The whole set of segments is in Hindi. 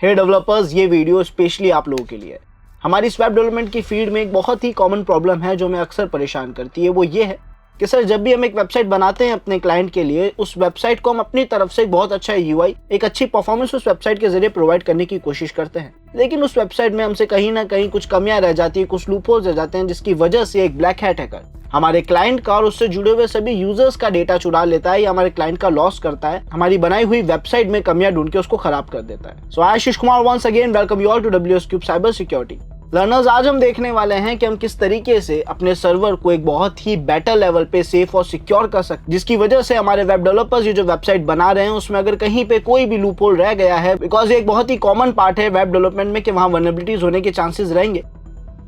हे डेवलपर्स, ये वीडियो स्पेशली आप लोगों के लिए है। हमारी इस वेब डेवलपमेंट की फील्ड में एक बहुत ही कॉमन प्रॉब्लम है जो हमें अक्सर परेशान करती है। वो ये है कि सर, जब भी हम एक वेबसाइट बनाते हैं अपने क्लाइंट के लिए, उस वेबसाइट को हम अपनी तरफ से एक बहुत अच्छा यूआई, एक अच्छी परफॉर्मेंस उस वेबसाइट के जरिए प्रोवाइड करने की कोशिश करते हैं, लेकिन उस वेबसाइट में हमसे कहीं ना कहीं कुछ कमियां रह जाती है, कुछ लूपहोल्स रह जाते हैं, जिसकी वजह से एक ब्लैक हैट हैकर हमारे क्लाइंट का और उससे जुड़े हुए सभी यूजर्स का डेटा चुरा लेता है या हमारे क्लाइंट का लॉस करता है, हमारी बनाई हुई वेबसाइट में कमियां ढूंढ के उसको खराब कर देता है। So Ashish Kumar once again welcome you all to WS Cube cyber security. Learners, आज हम देखने वाले हैं कि हम किस तरीके से अपने सर्वर को एक बहुत ही बेटर लेवल पे सेफ और सिक्योर कर सकते, जिसकी वजह से हमारे वेब डेवलपर्स ये जो वेबसाइट बना रहे हैं उसमें अगर कहीं पे कोई भी लूपहोल रह गया है, बिकॉज ये एक बहुत ही कॉमन पार्ट है वेब डेवलपमेंट में कि वहां वल्नरेबिलिटीज होने के चांसेस रहेंगे,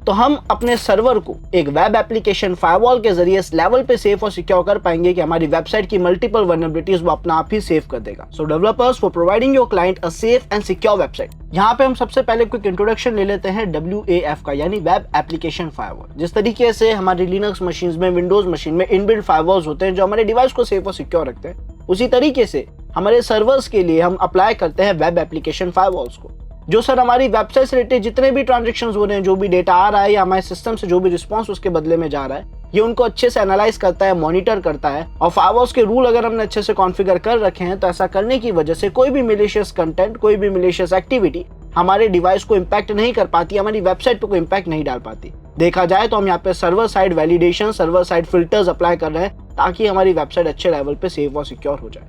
तो हम अपने सर्वर को एक वेब एप्लीकेशन फायरवॉल के जरिए इस लेवल पे सेफ और सिक्योर कर पाएंगे कि हमारी वेबसाइट की मल्टीपल वल्नरेबिलिटीज वो अपना आप ही सेव कर देगा। So developers, for providing your client a safe and secure website, यहाँ पे हम सबसे पहले क्विक इंट्रोडक्शन ले लेते हैं WAF का, यानी वेब एप्लीकेशन फायरवॉल। जिस तरीके से हमारी लिनक्स मशीन में, विंडोज मशीन में इनबिल्ट फायरवॉल्स होते हैं जो हमारे डिवाइस को सेफ और सिक्योर रखते हैं, उसी तरीके से हमारे सर्वर्स के लिए हम अप्लाई करते हैं वेब एप्लीकेशन फायरवॉल्स को, जो सर हमारी वेबसाइट से रिलेटेड जितने भी ट्रांजैक्शंस हो रहे हैं, जो भी डेटा आ रहा है या हमारे सिस्टम से जो भी रिस्पांस उसके बदले में जा रहा है, ये उनको अच्छे से एनालाइज करता है, मॉनिटर करता है। और फायरवॉल्स के रूल अगर हमने अच्छे से कॉन्फ़िगर कर रखे हैं तो ऐसा करने की वजह से कोई भी मिलिशियस कंटेंट, कोई भी मिलिशियस एक्टिविटी हमारे डिवाइस को इम्पैक्ट नहीं कर पाती, हमारी वेबसाइट पे कोई इम्पैक्ट नहीं डाल पाती। देखा जाए तो हम यहाँ पे server side validation, server side filters apply कर रहे हैं ताकि हमारी वेबसाइट अच्छे लेवल पे सेफ और सिक्योर हो जाए।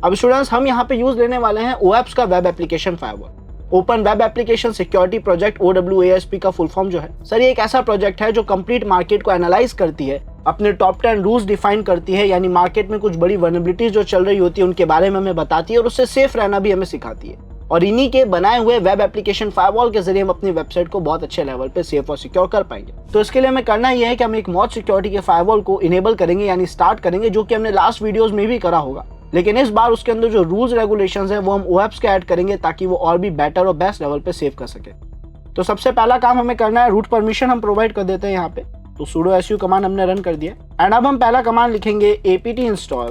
अब स्टूडेंट्स, हम यहाँ पे यूज लेने वाले हैं OAPS का web application firewall, open web application security project, OWASP का फुल फॉर्म जो है सर, ये एक ऐसा प्रोजेक्ट है जो कंप्लीट मार्केट को एनालाइज करती है, अपने टॉप 10 रूल्स डिफाइन करती है, यानी मार्केट में कुछ बड़ी वल्नरेबिलिटीज जो चल रही होती है उनके बारे में हमें बताती है और उससे सेफ रहना भी हमें सिखाती है। और इन्हीं के बनाए हुए वेब एप्लीकेशन फायरवॉल के जरिए हम अपनी वेबसाइट को बहुत अच्छे लेवल पे सेफ और सिक्योर कर पाएंगे। तो इसके लिए हमें करना यह है कि हम एक मॉड सिक्योरिटी के फायरवॉल को इनेबल करेंगे, यानी स्टार्ट करेंगे, जो कि हमने लास्ट वीडियोस में भी करा होगा, लेकिन इस बार उसके अंदर जो रूल्स रेगुलेशंस हैं वो हम OAPS के ऐड करेंगे ताकि वो और भी बेटर और बेस्ट लेवल पे सेव कर सके। तो सबसे पहला काम हमें करना है, रूट परमिशन हम प्रोवाइड कर देते हैं यहाँ पे। तो sudo su कमांड हमने रन कर दिया एंड अब हम पहला कमांड लिखेंगे apt install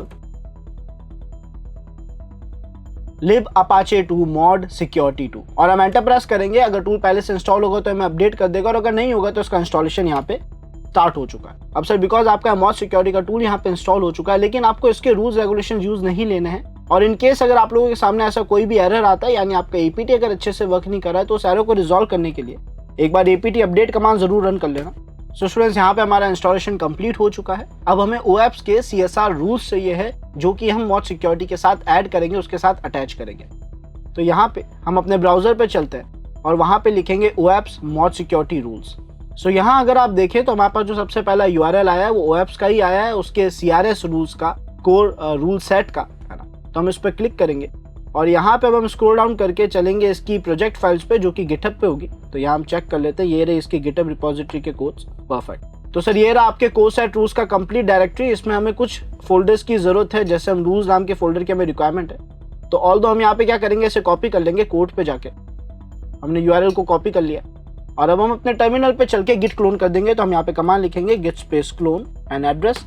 lib apache 2 mod security 2 और हम एंटर प्रेस करेंगे। अगर टूल पहले से इंस्टॉल होगा तो हमें अपडेट कर देगा और अगर नहीं होगा तो इसका इंस्टॉलेशन यहाँ पे स्टार्ट हो चुका है। अब सर, बिकॉज आपका मॉड सिक्योरिटी का टूल यहाँ पे इंस्टॉल हो चुका है, लेकिन आपको इसके रूल्स रेगुलेशन यूज नहीं लेने हैं। और इन केस अगर आप लोगों के सामने ऐसा कोई भी एरर आता है, यानी आपका APT अगर अच्छे से वर्क नहीं कर रहा है, तो उस एरर को रिजॉल्व करने के लिए एक बार APT अपडेट कमांड जरूर रन कर लेना। सो स्टूडेंट्स, यहाँ पे हमारा इंस्टॉलेशन कंप्लीट हो चुका है। अब हमें OAPS के CSR रूल्स चाहिए है, जो कि हम मॉड सिक्योरिटी के साथ ऐड करेंगे, उसके साथ अटैच करेंगे। तो यहाँ पे हम अपने ब्राउजर पे चलते हैं और वहाँ पे लिखेंगे OAPS मॉड सिक्योरिटी रूल्स। सो यहाँ अगर आप देखें तो हमारे पास जो सबसे पहला URL आया है वो OAPS का ही आया है, उसके CRS रूल्स का, कोर रूल सेट का, है ना। तो हम इस पर क्लिक करेंगे और यहाँ पे अब हम स्क्रॉल डाउन करके चलेंगे इसकी प्रोजेक्ट फाइल्स पे, जो कि गिटहब पे होगी। तो यहाँ हम चेक कर लेते हैं, ये रहे इसके गिटहब रिपोजिटरी के कोड्स, परफेक्ट। तो सर, ये रहा आपके कोर सेट रूल्स का कंप्लीट डायरेक्टरी। इसमें हमें कुछ फोल्डर्स की जरूरत है, जैसे हम रूल्स नाम के फोल्डर की हमें रिक्वायरमेंट है। तो ऑल्दो हम यहाँ पे क्या करेंगे, इसे कॉपी कर लेंगे, कोड पे जाके हमने URL को कॉपी कर लिया और अब हम अपने टर्मिनल पे चल के गिट क्लोन कर देंगे। तो हम यहाँ पे कमांड लिखेंगे git space clone and address.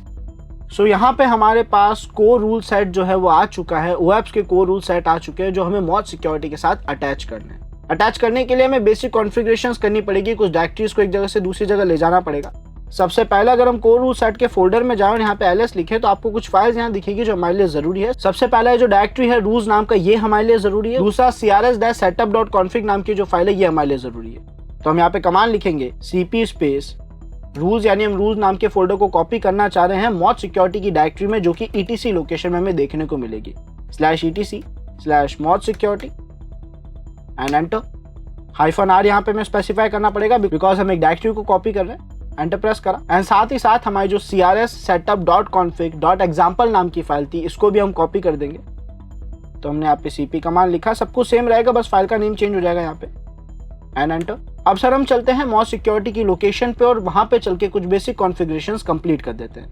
So यहाँ पे हमारे पास कोर रूल सेट जो है वो आ चुका है, OAPS के कोर रूल सेट आ चुके हैं जो हमें मॉड सिक्योरिटी के साथ अटैच करना है। अटैच करने के लिए हमें बेसिक कॉन्फ़िगरेशंस करनी पड़ेगी, कुछ डायरेक्टरीज को एक जगह से दूसरी जगह ले जाना पड़ेगा। सबसे पहले अगर हम कोर रूल सेट के फोल्डर में जाए और यहाँ पे LS लिखे तो आपको कुछ फाइल्स यहाँ दिखेगी जो हमारे लिए जरूरी है। सबसे पहला जो डायरेक्टरी है रूल्स नाम का, ये हमारे लिए जरूरी है। दूसरा CRS-setup.config नाम की जो फाइल है ये हमारे लिए जरूरी है। तो हम यहाँ पे कमांड लिखेंगे cp स्पेस रूल्स, यानी हम रूल्स नाम के फोल्डर को कॉपी करना चाह रहे हैं मॉड सिक्योरिटी की डायरेक्टरी में, जो कि etc लोकेशन में हमें देखने को मिलेगी, /etc/mod security and enter. -r यहाँ पे हमें स्पेसिफाई करना पड़ेगा बिकॉज हम एक डायरेक्टरी को कॉपी कर रहे हैं। एंटर प्रेस करा एंड साथ ही साथ हमारी जो CRS-setup.config.example नाम की फाइल थी, इसको भी हम कॉपी कर देंगे। तो हमने यहाँ पे cp कमांड लिखा, सब कुछ सेम रहेगा, बस फाइल का नेम चेंज हो जाएगा यहाँ पे एंड एंटर। अब सर हम चलते हैं मॉड सिक्योरिटी की लोकेशन पे और वहां पे चल के कुछ बेसिक कॉन्फ़िगरेशंस कंप्लीट कर देते हैं।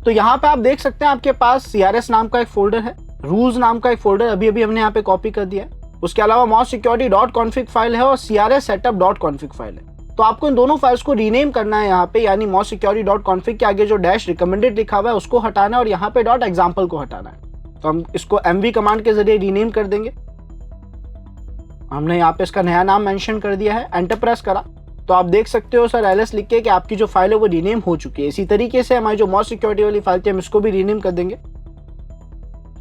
तो यहाँ पे आप देख सकते हैं आपके पास CRS नाम का एक फोल्डर है, रूल्स नाम का एक फोल्डर अभी अभी हमने यहाँ पे कॉपी कर दिया है। उसके अलावा mod security.config फाइल है और CRS-setup.config फाइल है। तो आपको इन दोनों फाइल्स को रीनेम करना है यहाँ पे, यानी mod security.config के आगे जो डैश रिकमेंडेड लिखा हुआ है उसको हटाना है और यहाँ पे .example को हटाना है। तो हम इसको mv कमांड के जरिए रीनेम कर देंगे। हमने यहाँ पे इसका नया नाम मेंशन कर दिया है, एंटर प्रेस करा तो आप देख सकते हो सर ls लिख के कि आपकी जो फाइल है वो रीनेम हो चुकी है। इसी तरीके से हमारी जो मॉज सिक्योरिटी वाली फाइल थी हम इसको भी रीनेम कर देंगे।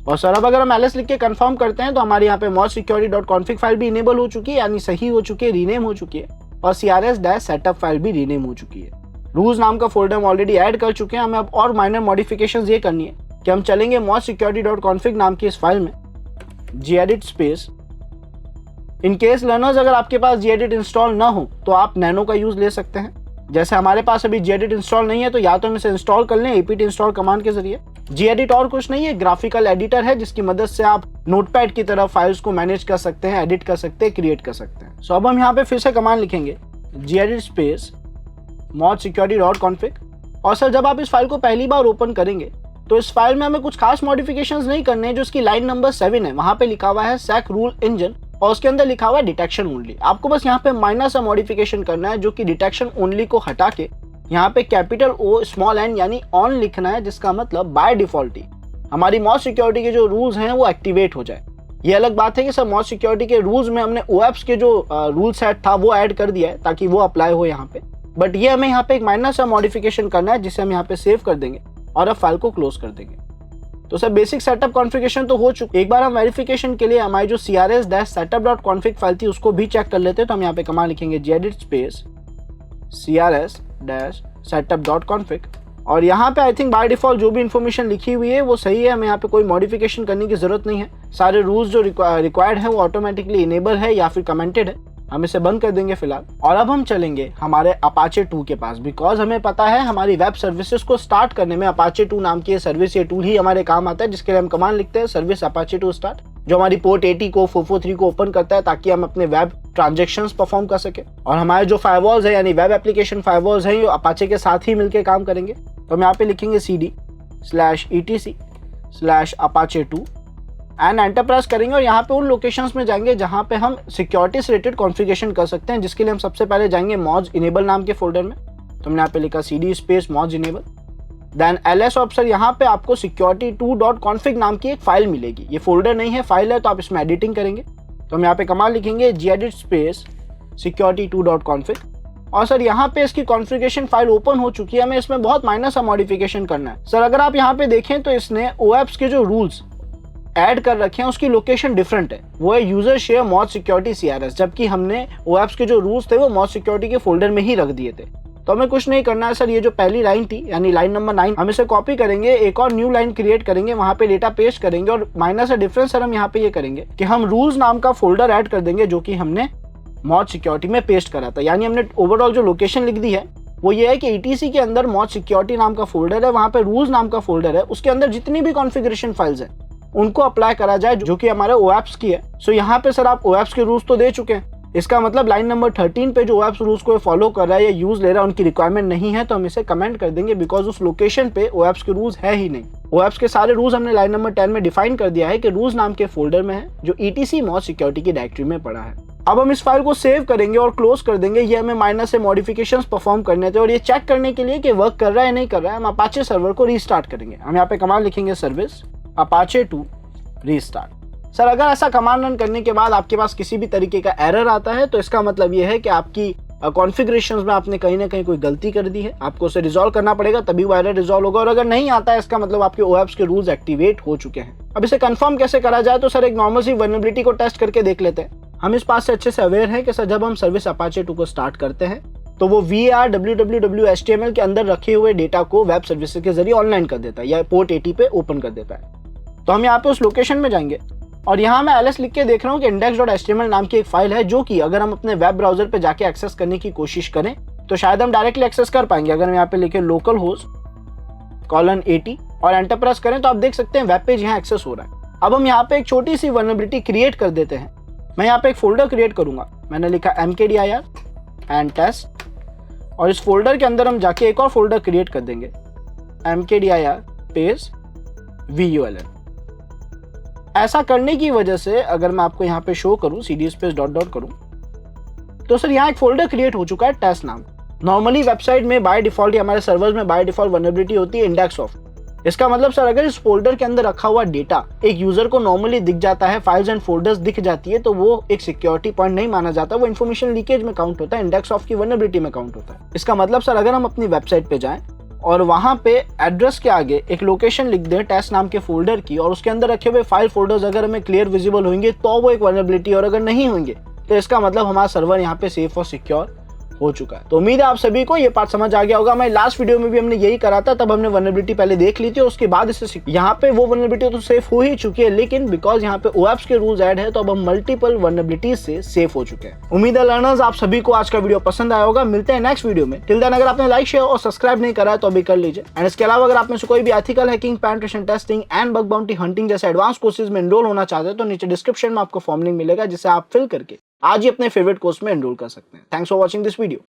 और सर अब अगर हम ls लिख के कंफर्म करते हैं तो हमारे यहाँ पे mozsecurity.config फाइल भी इनेबल हो चुकी है, यानी सही हो चुकी है, रीनेम हो चुकी है, और crs-setup फाइल भी रीनेम हो चुकी है। रूल्स नाम का फोल्डर हम ऑलरेडी ऐड कर चुके हैं। हमें अब और माइनर मॉडिफिकेशंस ये करनी है कि हम चलेंगे mozsecurity.config नाम की इस फाइल में gedit space, in case learners अगर आपके पास gedit इंस्टॉल ना हो तो आप नैनो का यूज ले सकते हैं। जैसे हमारे पास अभी gedit इंस्टॉल नहीं है तो या तो हम इसे इंस्टॉल कर लें apt इंस्टॉल कमांड के जरिए। gedit और कुछ नहीं है, ग्राफिकल एडिटर है जिसकी मदद से आप नोटपैड की तरह फाइल्स को मैनेज कर सकते हैं, एडिट कर सकते हैं, क्रिएट कर सकते हैं। सो अब हम यहाँ पे फिर से कमांड लिखेंगे gedit स्पेस mozsecurity.config। और सर जब आप इस फाइल को पहली बार ओपन करेंगे तो इस फाइल में हमें कुछ खास मॉडिफिकेशंस नहीं करने हैं। जो इसकी लाइन नंबर 7 है वहां पे लिखा हुआ है sec रूल इंजन और उसके अंदर लिखा हुआ है डिटेक्शन ओनली। आपको बस यहाँ पे माइनर सा मॉडिफिकेशन करना है जो कि डिटेक्शन ओनली को हटा के यहाँ पे कैपिटल O स्मॉल n यानी ऑन लिखना है, जिसका मतलब बाय डिफॉल्ट ही हमारी मॉज सिक्योरिटी के जो रूल्स हैं वो एक्टिवेट हो जाए। ये अलग बात है कि सर मॉज सिक्योरिटी के रूल्स में हमने OAuth के जो रूल सेट था वो ऐड कर दिया है ताकि वो अप्लाई हो यहाँ पे, बट ये हमें यहाँ पे एक माइनर सा मॉडिफिकेशन करना है जिसे हम यहाँ पे सेव कर देंगे और अब फाइल को क्लोज कर देंगे। तो सर बेसिक सेटअप कॉन्फ़िगरेशन तो हो चुकी है। एक बार हम वेरिफिकेशन के लिए हमारी जो crs-setup.config फाइल थी उसको भी चेक कर लेते हैं। तो हम यहाँ पे कमांड लिखेंगे gedit स्पेस crs-setup.config और यहाँ पे आई थिंक बाय डिफॉल्ट जो भी इन्फॉर्मेशन लिखी हुई है वो सही है। हमें यहाँ पे कोई मॉडिफिकेशन करने की जरूरत नहीं है। सारे रूल्स जो रिक्वायर्ड है वो ऑटोमेटिकली इनेबल है या फिर कमेंटेड है। हम इसे बंद कर देंगे फिलहाल। और अब हम चलेंगे हमारे Apache 2 के पास, बिकॉज हमें पता है हमारी वेब सर्विसेज को स्टार्ट करने में Apache 2 नाम की सर्विस, ये टूल ही हमारे काम आता है, जिसके लिए हम कमांड लिखते हैं सर्विस Apache 2 स्टार्ट, जो हमारी पोर्ट 80 को 443 को ओपन करता है ताकि हम अपने वेब ट्रांजेक्शंस परफॉर्म कर सके। और हमारे जो फायरवॉल्स है यानी वेब एप्लीकेशन फायरवॉल्स हैं ये Apache के साथ ही मिलकर काम करेंगे। तो हम यहाँ पे लिखेंगे cd/etc/apache2 एंड एंटर प्रेस करेंगे और यहाँ पे उन लोकेशंस में जाएंगे जहाँ पे हम सिक्योरिटी से रिलेटेड कॉन्फ़िगरेशन कर सकते हैं, जिसके लिए हम सबसे पहले जाएंगे मॉज इनेबल नाम के फोल्डर में। तो हमने यहाँ पे लिखा cd space mods enable, then ls option. यहाँ पे आपको security2.config नाम की एक फाइल मिलेगी। ये फोल्डर नहीं है, फाइल है, तो आप इसमें एडिटिंग करेंगे। तो हम यहाँ पे कमांड लिखेंगे gedit स्पेस security2.config और सर यहाँ पे इसकी कॉन्फ़िगरेशन फाइल ओपन हो चुकी है। हमें इसमें बहुत माइनर सा मॉडिफिकेशन करना है। सर अगर आप यहाँ पे देखें तो इसने OAuth के जो रूल्स ऐड कर रखे हैं उसकी लोकेशन डिफरेंट है, वो है user share Moj security CRS, जबकि हमने OAuth के जो रूल्स थे वो मॉज सिक्योरिटी के फोल्डर में ही रख दिए थे। तो हमें कुछ नहीं करना है सर। ये जो पहली लाइन थी यानी लाइन नंबर 9, हम इसे कॉपी करेंगे, एक और न्यू लाइन क्रिएट करेंगे, वहां पे डेटा पेस्ट करेंगे और माइनर से डिफरेंस सर हम यहाँ पे ये करेंगे कि हम रूल्स नाम का फोल्डर ऐड कर देंगे जो कि हमने मॉज सिक्योरिटी में पेस्ट करा था। यानी हमने ओवरऑल जो लोकेशन लिख दी है वो ये है कि ETC के अंदर मॉज सिक्योरिटी नाम का फोल्डर है, वहां पे रूल्स नाम का फोल्डर है, उसके अंदर जितनी भी कॉन्फ़िगरेशन फाइल्स है उनको अप्लाई करा जाए जो कि हमारे OAuth की है। सो यहाँ पे सर आप OAuth के रूल्स तो दे चुके हैं, इसका मतलब लाइन नंबर 13 पे जो OAuth रूल्स को फॉलो कर रहा है या यूज ले रहा है उनकी रिक्वायरमेंट नहीं है, तो हम इसे कमेंट कर देंगे बिकॉज उस लोकेशन पे OAuth के रूल्स है ही नहीं। OAuth के सारे रूल्स हमने लाइन नंबर 10 में डिफाइन कर दिया है कि रूल्स नाम के फोल्डर में है जो ETC मॉज सिक्योरिटी की डायरेक्टरी में पड़ा है। अब हम इस फाइल को सेव करेंगे और क्लोज कर देंगे। ये हमें माइनर से मॉडिफिकेशंस परफॉर्म करने थे और ये चेक करने के लिए कि वर्क कर रहा है या नहीं कर रहा है हम Apache सर्वर को रीस्टार्ट करेंगे। हम यहाँ पे कमांड लिखेंगे सर्विस Apache2 रीस्टार्ट। सर अगर ऐसा कमांड रन करने के बाद आपके पास किसी भी तरीके का एरर आता है तो इसका मतलब ये है कि आपकी कॉन्फ़िगरेशंस में आपने कहीं ना कहीं कोई गलती कर दी है, आपको उसे रिजॉल्व करना पड़ेगा तभी वो एरर रिजॉल्व होगा। और अगर नहीं आता है इसका मतलब आपके OAuth के रूल्स एक्टिवेट हो चुके हैं। अब इसे कंफर्म कैसे करा जाए, तो सर एक नॉर्मल सी वल्नरेबिलिटी को टेस्ट करके देख लेते हैं। हम इस बात से अच्छे से अवेयर हैं कि सर जब हम सर्विस Apache2 को स्टार्ट करते हैं तो वो var www HTML के अंदर रखे हुए डेटा को वेब सर्विसेज के जरिए ऑनलाइन कर देता है या पोर्ट 80 पे ओपन कर देता है। तो हम यहाँ पे उस लोकेशन में जाएंगे और यहाँ मैं ls लिख के देख रहा हूँ कि index.html नाम की एक फाइल है जो कि अगर हम अपने वेब ब्राउजर पे जाके एक्सेस करने की कोशिश करें तो शायद हम डायरेक्टली एक्सेस कर पाएंगे। अगर हम यहाँ पे लिखे localhost:80 और एंटर प्रेस करें तो आप देख सकते हैं वेब पेज यहाँ एक्सेस हो रहा है। अब हम यहाँ पे एक छोटी सी वल्नरेबिलिटी क्रिएट कर देते हैं। मैं यहाँ पे एक फोल्डर क्रिएट करूंगा, मैंने लिखा mkdir एंड टेस्ट और इस फोल्डर के अंदर हम जाके एक और फोल्डर क्रिएट कर देंगे mkdir स्पेस vuln। ऐसा करने की वजह से अगर मैं आपको यहाँ पे शो करूँ cd स्पेस डॉट डॉट करूँ तो सर यहाँ एक फोल्डर क्रिएट हो चुका है टेस्ट नाम। नॉर्मली वेबसाइट में बाय डिफॉल्ट हमारे सर्वर्स में बाय डिफॉल्ट वल्नरेबिलिटी होती है इंडेक्स ऑफ, इसका मतलब सर अगर इस फोल्डर के अंदर रखा हुआ डेटा एक यूजर को नॉर्मली दिख जाता है, फाइल्स एंड फोल्डर्स दिख जाती है, तो वो एक सिक्योरिटी पॉइंट नहीं माना जाता, वो इन्फॉर्मेशन लीकेज में काउंट होता है, इंडेक्स ऑफ की वल्नरेबिलिटी में काउंट होता है। इसका मतलब सर अगर हम अपनी वेबसाइट पे जाएं और वहां पे एड्रेस के आगे एक लोकेशन लिख दें टेस्ट नाम के फोल्डर की, और उसके अंदर रखे हुए फाइल फोल्डर्स अगर हमें क्लियर विजिबल होंगे तो वो एक वल्नरेबिलिटी, और अगर नहीं होंगे तो इसका मतलब हमारा सर्वर यहाँ पे सेफ और सिक्योर हो चुका है। तो उम्मीद है आप सभी को ये पार्ट समझ आ गया होगा। हमारी लास्ट वीडियो में भी हमने यही करा था, तब हमने वल्नरेबिलिटी पहले देख ली थी और उसके बाद इससे यहाँ पे वो वल्नरेबिलिटी तो सेफ हो ही चुकी है, लेकिन बिकॉज यहाँ पे ओएप्स के रूल्स ऐड है तो अब हम मल्टीपल वल्नरेबिलिटीज से सेफ हो चुके हैं। उम्मीद है लर्नर्स आप सभी को आज का वीडियो पसंद आया होगा। मिलते हैं नेक्स्ट वीडियो में। टिल देन अगर आपने लाइक शेयर और सब्सक्राइब नहीं करा है तो अभी कर लीजिए। एंड इसके अलावा अगर आप में से कोई भी ethical hacking, penetration testing and bug bounty hunting जैसे एडवांस कोर्सेज में एनरोल होना चाहते हैं तो नीचे डिस्क्रिप्शन में आपको फॉर्म लिंक मिलेगा, जिसे आप फिल करके आज ही अपने फेवरेट कोर्स में एनरोल कर सकते हैं। Thanks for watching this video.